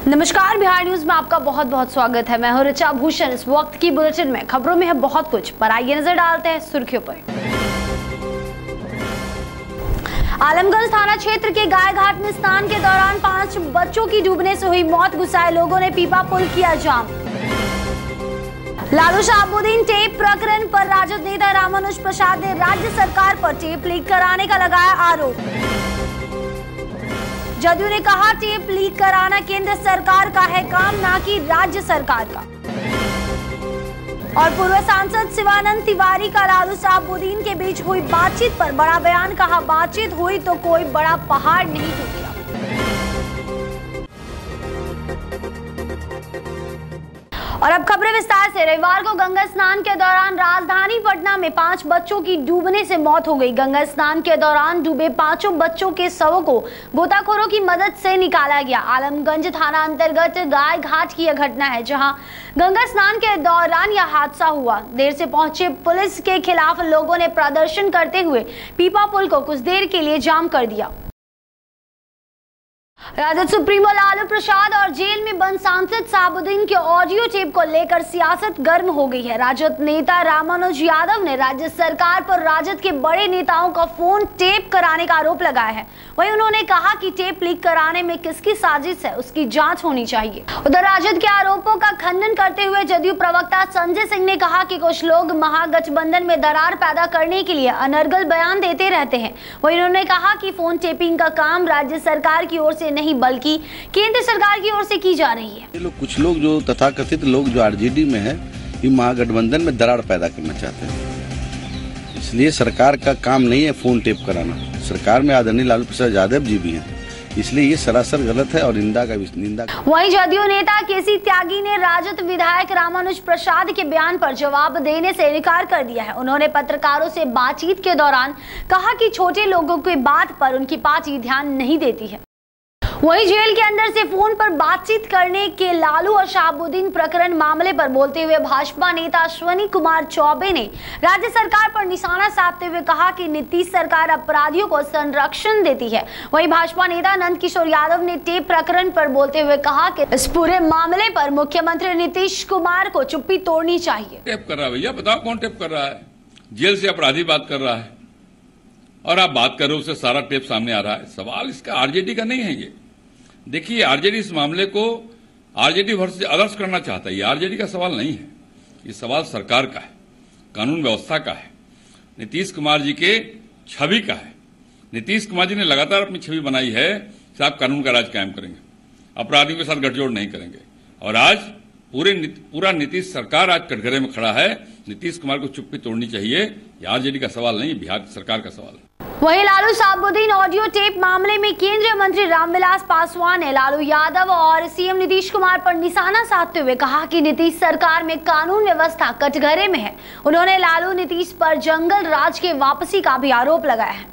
नमस्कार, बिहार न्यूज में आपका बहुत बहुत स्वागत है। मैं हूं ऋचा भूषण। इस वक्त की बुलेटिन में खबरों में है बहुत कुछ, पर आइए नजर डालते हैं सुर्खियों पर। आलमगंज थाना क्षेत्र के गाय घाट में स्नान के दौरान 5 बच्चों की डूबने से हुई मौत, गुस्साए लोगों ने पीपा पुल किया जाम। लालू शहाबुद्दीन टेप प्रकरण पर राजद नेता रामानुज प्रसाद ने राज्य सरकार पर टेप लीक कराने का लगाया आरोप। जदयू ने कहा टेप लीक कराना केंद्र सरकार का है काम, ना कि राज्य सरकार का। और पूर्व सांसद शिवानंद तिवारी का लालू शहाबुद्दीन के बीच हुई बातचीत पर बड़ा बयान, कहा बातचीत हुई तो कोई बड़ा पहाड़ नहीं टूट गया। और अब खबरें विस्तार से। रविवार को गंगा स्नान के दौरान राजधानी पटना में 5 बच्चों की डूबने से मौत हो गई। गंगा स्नान के दौरान डूबे 5 बच्चों के शवों को गोताखोरों की मदद से निकाला गया। आलमगंज थाना अंतर्गत गाय घाट की यह घटना है, जहां गंगा स्नान के दौरान यह हादसा हुआ। देर से पहुंचे पुलिस के खिलाफ लोगों ने प्रदर्शन करते हुए पीपा पुल को कुछ देर के लिए जाम कर दिया। राजद सुप्रीमो लालू प्रसाद और जेल में बंद सांसद शहाबुद्दीन के ऑडियो टेप को लेकर सियासत गर्म हो गई है। राजद नेता रामानुज यादव ने राज्य सरकार पर राजद के बड़े नेताओं का फोन टेप कराने का आरोप लगाया है। वहीं उन्होंने कहा कि टेप लीक कराने में किसकी साजिश है, उसकी जांच होनी चाहिए। उधर राजद के आरोपों का खंडन करते हुए जदयू प्रवक्ता संजय सिंह ने कहा कि कुछ लोग महागठबंधन में दरार पैदा करने के लिए अनर्गल बयान देते रहते हैं। वहीं उन्होंने कहा कि फोन टेपिंग का काम राज्य सरकार की ओर से नहीं बल्कि केंद्र सरकार की ओर से की जा रही है। कुछ लोग जो तथाकथित लोग जो आरजेडी में है, ये महागठबंधन में दरार पैदा करना चाहते हैं। इसलिए सरकार का काम नहीं है फोन टेप कराना। सरकार में आदरणीय लालू प्रसाद यादव जी भी हैं, इसलिए ये सरासर गलत है और निंदा। वहीं जदयू नेता केसी त्यागी ने राजद विधायक रामानुज प्रसाद के बयान पर जवाब देने से इनकार कर दिया है। उन्होंने पत्रकारों से बातचीत के दौरान कहा कि छोटे लोगों की बात पर उनकी पार्टी ध्यान नहीं देती है। वहीं जेल के अंदर से फोन पर बातचीत करने के लालू और शहाबुद्दीन प्रकरण मामले पर बोलते हुए भाजपा नेता अश्विनी कुमार चौबे ने राज्य सरकार पर निशाना साधते हुए कहा कि नीतीश सरकार अपराधियों को संरक्षण देती है। वहीं भाजपा नेता नंद किशोर यादव ने टेप प्रकरण पर बोलते हुए कहा कि इस पूरे मामले पर मुख्यमंत्री नीतीश कुमार को चुप्पी तोड़नी चाहिए। टेप कर रहा है भैया, बताओ कौन टेप कर रहा है? जेल से अपराधी बात कर रहा है और आप बात कर रहे हो, उससे सारा टेप सामने आ रहा है। सवाल इसका आरजेडी का नहीं है। ये देखिए, आरजेडी इस मामले को आरजेडी वर्सेस अदर्स करना चाहता है। ये आरजेडी का सवाल नहीं है, ये सवाल सरकार का है, कानून व्यवस्था का है, नीतीश कुमार जी के छवि का है। नीतीश कुमार जी ने लगातार अपनी छवि बनाई है कि आप कानून का राज कायम करेंगे, अपराधियों के साथ गठजोड़ नहीं करेंगे। और आज पूरा नीतीश सरकार आज कटघरे में खड़ा है। नीतीश कुमार को चुप्पी तोड़नी चाहिए। ये आरजेडी का सवाल नहीं, बिहार सरकार का सवाल है। वहीं लालू शहाबुद्दीन ऑडियो टेप मामले में केंद्रीय मंत्री रामविलास पासवान ने लालू यादव और सीएम नीतीश कुमार पर निशाना साधते हुए कहा कि नीतीश सरकार में कानून व्यवस्था कटघरे में है। उन्होंने लालू नीतीश पर जंगल राज के वापसी का भी आरोप लगाया है।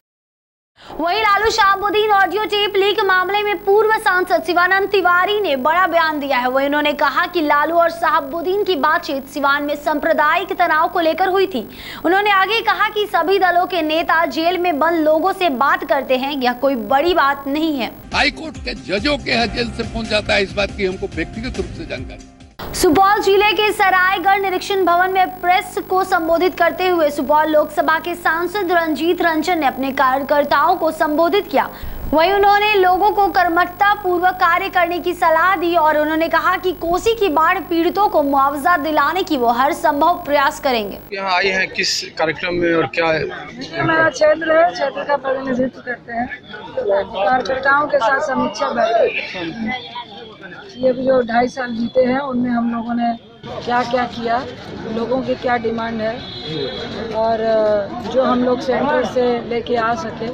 वहीं Lalu Shahabuddin audio tape leak मामले में पूर्व सांसद शिवानंद तिवारी ने बड़ा बयान दिया है। वहीं उन्होंने कहा कि लालू और शहाबुद्दीन की बातचीत सिवान में सांप्रदायिक तनाव को लेकर हुई थी। उन्होंने आगे कहा कि सभी दलों के नेता जेल में बंद लोगों से बात करते हैं, यह कोई बड़ी बात नहीं है। हाईकोर्ट के जजों के यहाँ जेल से पहुंच जाता है, इस बात की हमको व्यक्तिगत रूप से जानकारी। सुपौल जिले के सरायगढ़ निरीक्षण भवन में प्रेस को संबोधित करते हुए सुपौल लोकसभा के सांसद रंजीत रंजन ने अपने कार्यकर्ताओं को संबोधित किया। वहीं उन्होंने लोगों को कर्मठता पूर्वक कार्य करने की सलाह दी और उन्होंने कहा कि कोसी की बाढ़ पीड़ितों को मुआवजा दिलाने की वो हर संभव प्रयास करेंगे। यहाँ आई हैं किस कार्यक्रम में और क्या है? हमारा क्षेत्र है, क्षेत्र का प्रतिनिधित्व करते हैं, कार्यकर्ताओं के साथ समीक्षा बैठक। ये जो 2.5 साल बीते हैं उनमें हम लोगों ने क्या क्या किया, लोगों की क्या डिमांड है और जो हम लोग सेंटर से लेके आ सके।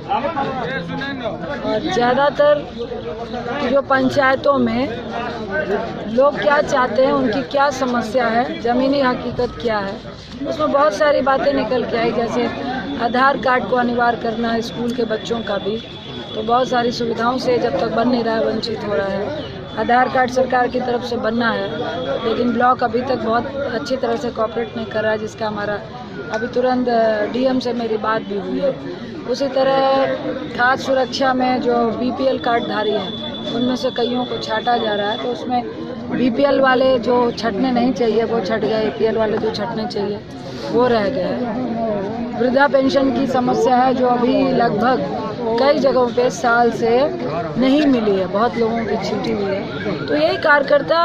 और ज़्यादातर जो पंचायतों में लोग क्या चाहते हैं, उनकी क्या समस्या है, ज़मीनी हकीकत क्या है, उसमें बहुत सारी बातें निकल के आई। जैसे आधार कार्ड को अनिवार्य करना है स्कूल के बच्चों का भी, तो बहुत सारी सुविधाओं से जब तक बन नहीं रहा है वंचित हो रहा है। आधार कार्ड सरकार की तरफ से बनना है, लेकिन ब्लॉक अभी तक बहुत अच्छी तरह से कोऑपरेट नहीं कर रहा है, जिसका हमारा अभी तुरंत डीएम से मेरी बात भी हुई है। उसी तरह खाद्य सुरक्षा में जो बीपीएल कार्डधारी हैं उनमें से कईयों को छांटा जा रहा है। तो उसमें बीपीएल वाले जो छटने नहीं चाहिए वो छट गए, एपीएल वाले जो छटने चाहिए वो रह गए। वृद्धा पेंशन की समस्या है जो अभी लगभग कई जगहों पे साल से नहीं मिली है, बहुत लोगों की छूटी हुई है। तो यही कार्यकर्ता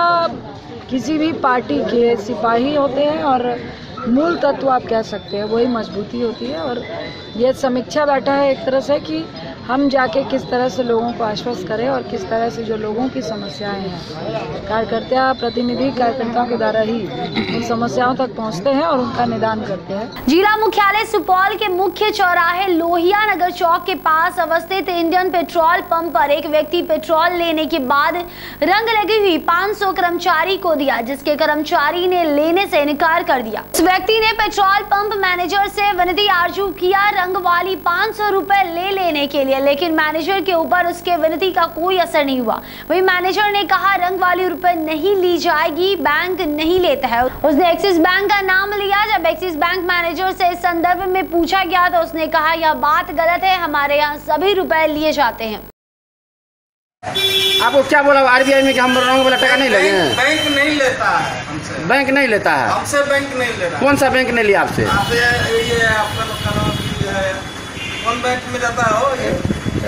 किसी भी पार्टी के सिपाही होते हैं और मूल तत्व आप कह सकते हैं वही मजबूती होती है। और ये समीक्षा बैठा है एक तरह से कि हम जाके किस तरह से लोगों को आश्वस्त करें और किस तरह से जो लोगों की समस्याएं हैं कार्यकर्ता प्रतिनिधि कार्यकर्ताओं के द्वारा ही उन समस्याओं तक पहुंचते हैं और उनका निदान करते हैं। जिला मुख्यालय सुपौल के मुख्य चौराहे लोहिया नगर चौक के पास अवस्थित इंडियन पेट्रोल पंप पर एक व्यक्ति पेट्रोल लेने के बाद रंग लगी हुई 500 कर्मचारी को दिया, जिसके कर्मचारी ने लेने से इनकार कर दिया। उस व्यक्ति ने पेट्रोल पंप मैनेजर से विनती आरजू किया रंग वाली 500 रुपए ले लेने के लिए, लेकिन मैनेजर के ऊपर उसके विनती का कोई असर नहीं हुआ। वही मैनेजर ने कहा रंग वाली रुपए नहीं ली जाएगी, बैंक नहीं लेता है। उसने एक्सिस बैंक का नाम लिया। जब एक्सिस बैंक मैनेजर से इस संदर्भ में पूछा गया तो उसने कहा यह बात गलत है, हमारे यहाँ सभी रुपए लिए जाते हैं। आपको क्या बोला आरबीआई में कि हम रंग वाला टका नहीं लगे? बैंक नहीं लेता है हमसे। बैंक नहीं लेता है? हमसे बैंक नहीं लेता। कौन सा बैंक नहीं लिया आपसे? ये आपका है कौन बैंक में जाता है? हो ये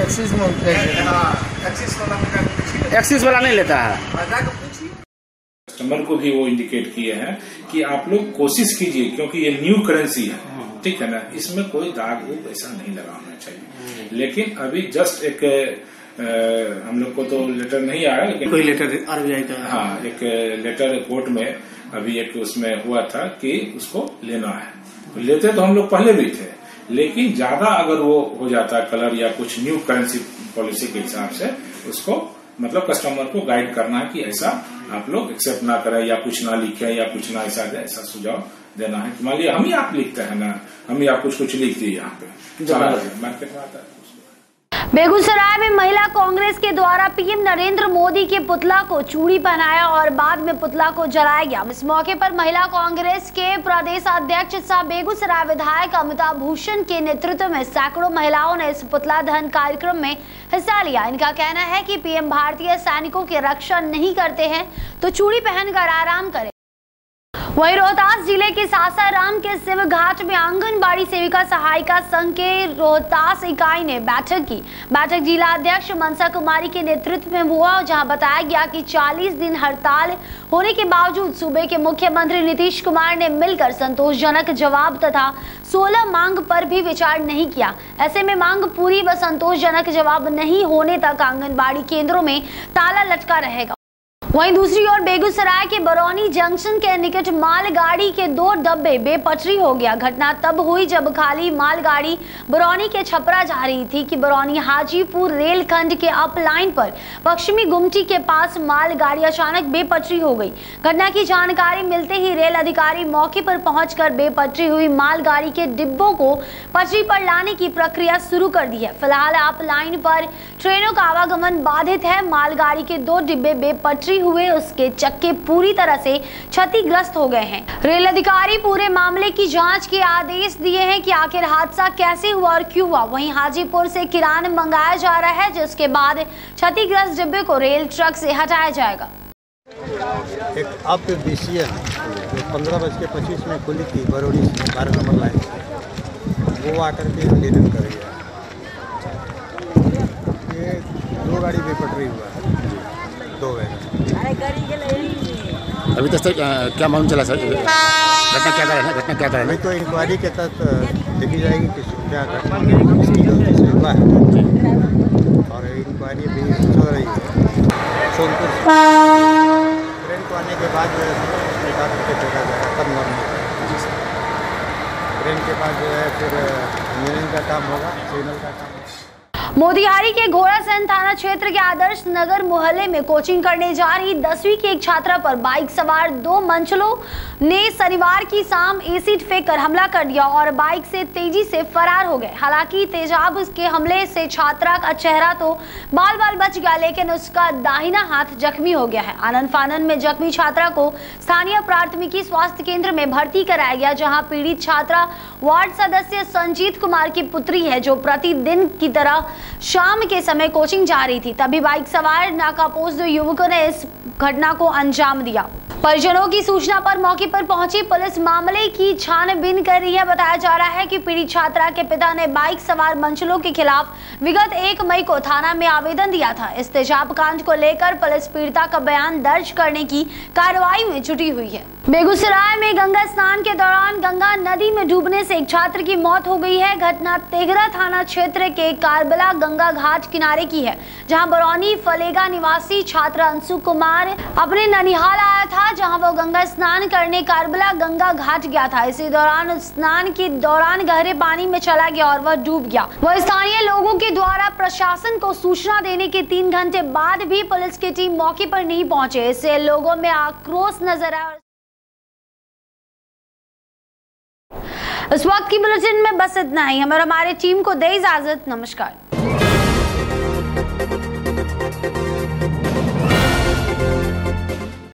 एक्सिस में। हाँ, एक्सिस वाला नहीं लेता है। कस्टमर को भी वो इंडिकेट किए हैं कि आप लोग कोशिश कीजिए, क्योंकि ये न्यू करेंसी है, ठीक है ना, इसमें कोई दाग वो पैसा नहीं लगाना चाहिए। लेकिन अभी जस्ट एक हम लोग को तो लेटर नहीं आया, लेकिन कोई लेटर आरबीआई का, हाँ, एक लेटर कोर्ट में अभी एक उसमें हुआ था कि उसको लेना है। लेते तो हम लोग पहले भी थे, लेकिन ज्यादा अगर वो हो जाता है कलर या कुछ न्यू करेंसी पॉलिसी के हिसाब से, उसको मतलब कस्टमर को गाइड करना है कि ऐसा आप लोग एक्सेप्ट ना करें या कुछ ना लिखे या कुछ ना ऐसा दे, ऐसा सुझाव देना है। मान लिया हम ही आप लिखते हैं ना, हम ही आप कुछ लिख दिए यहाँ पे मार्केट में आता है। बेगूसराय में महिला कांग्रेस के द्वारा पीएम नरेंद्र मोदी के पुतला को चूड़ी पहनाया और बाद में पुतला को जलाया गया। इस मौके पर महिला कांग्रेस के प्रदेश अध्यक्ष सह बेगूसराय विधायक अमिताभ भूषण के नेतृत्व में सैकड़ों महिलाओं ने इस पुतला दहन कार्यक्रम में हिस्सा लिया। इनका कहना है कि पीएम भारतीय सैनिकों की रक्षा नहीं करते हैं तो चूड़ी पहनकर आराम करें। वहीं रोहतास जिले के सासाराम के शिव घाट में आंगनबाड़ी सेविका सहायिका संघ के रोहतास इकाई ने बैठक की। बैठक जिला अध्यक्ष मनसा कुमारी के नेतृत्व में हुआ, जहां बताया गया कि 40 दिन हड़ताल होने के बावजूद सूबे के मुख्यमंत्री नीतीश कुमार ने मिलकर संतोषजनक जवाब तथा 16 मांग पर भी विचार नहीं किया। ऐसे में मांग पूरी व संतोषजनक जवाब नहीं होने तक आंगनबाड़ी केंद्रों में ताला लटका रहेगा। वहीं दूसरी ओर बेगूसराय के बरौनी जंक्शन के निकट मालगाड़ी के 2 डब्बे बेपटरी हो गया। घटना तब हुई जब खाली मालगाड़ी बरौनी के छपरा जा रही थी कि बरौनी हाजीपुर रेलखंड के अप लाइन पर पश्चिमी गुमटी के पास मालगाड़ी अचानक बेपटरी हो गई। घटना की जानकारी मिलते ही रेल अधिकारी मौके पर पहुंचकर बेपटरी हुई मालगाड़ी के डिब्बों को पटरी पर लाने की प्रक्रिया शुरू कर दी है। फिलहाल अप लाइन पर ट्रेनों का आवागमन बाधित है। मालगाड़ी के 2 डिब्बे बेपटरी हुए, उसके चक्के पूरी तरह से क्षतिग्रस्त हो गए हैं। रेल अधिकारी पूरे मामले की जांच के आदेश दिए हैं कि आखिर हादसा कैसे हुआ और क्यों हुआ। वहीं हाजीपुर से किराना मंगाया जा रहा है, जिसके बाद क्षतिग्रस्त डिब्बे को रेल ट्रक से हटाया जाएगा। एक अब BCL जो 15:25 खुली थी बरौनी 12 नंबर लाइन, वो आकर के निधन कर गया। ये 2 गाड़ी बेपटरी हुआ है, 2 वैन। अभी तक क्या मालूम चला सर? घटना क्या कारण है? घटना क्या कारण है? अभी तो इंक्वायरी के तहत देखी जाएगी कि क्या घटना इसकी गलती से हुआ है, और इंक्वायरी भी चल रही है। सोनपुर ट्रेन को आने के बाद जो है देखा जाएगा तब नॉर्मल। ट्रेन के बाद जो है फिर इंजीनियरिंग का काम होगा, सिग्नल का काम। मोतिहारी के घोड़ासहन थाना क्षेत्र के आदर्श नगर मोहल्ले में कोचिंग करने जा रही 10वीं की एक छात्रा पर बाइक सवार 2 मंचलों ने शनिवार की शाम एसिड फेंककर हमला कर दिया और बाइक से तेजी से फरार हो गए। हालांकि तेजाब के हमले से छात्रा का चेहरा तो बाल बाल बच गया, लेकिन उसका दाहिना हाथ जख्मी हो गया है। आनंद फानन में जख्मी छात्रा को स्थानीय प्राथमिकी स्वास्थ्य केंद्र में भर्ती कराया गया, जहाँ पीड़ित छात्रा वार्ड सदस्य संजीत कुमार की पुत्री है, जो प्रतिदिन की तरह शाम के समय कोचिंग जा रही थी, तभी बाइक सवार नाकापोश 2 युवकों ने इस घटना को अंजाम दिया। परिजनों की सूचना पर मौके पर पहुंची पुलिस मामले की छानबीन कर रही है। बताया जा रहा है कि पीड़ित छात्रा के पिता ने बाइक सवार मंचलों के खिलाफ विगत 1 मई को थाना में आवेदन दिया था। इस तेजाब कांड को लेकर पुलिस पीड़िता का बयान दर्ज करने की कार्रवाई में जुटी हुई है। बेगूसराय में गंगा स्नान के दौरान गंगा नदी में डूबने से एक छात्र की मौत हो गई है। घटना तेघरा थाना क्षेत्र के कारबला गंगा घाट किनारे की है, जहां बरौनी फलेगा निवासी छात्र अंशु कुमार अपने ननिहाल आया था, जहां वो गंगा स्नान करने कारबला गंगा घाट गया था। इसी दौरान स्नान के दौरान गहरे पानी में चला गया और वह डूब गया। वह स्थानीय लोगों के द्वारा प्रशासन को सूचना देने के 3 घंटे बाद भी पुलिस की टीम मौके पर नहीं पहुंचे। इससे लोगों में आक्रोश नजर आया। इस वक्त की बुलेटिन में बस इतना ही। हमारी टीम को दे इजाजत। नमस्कार।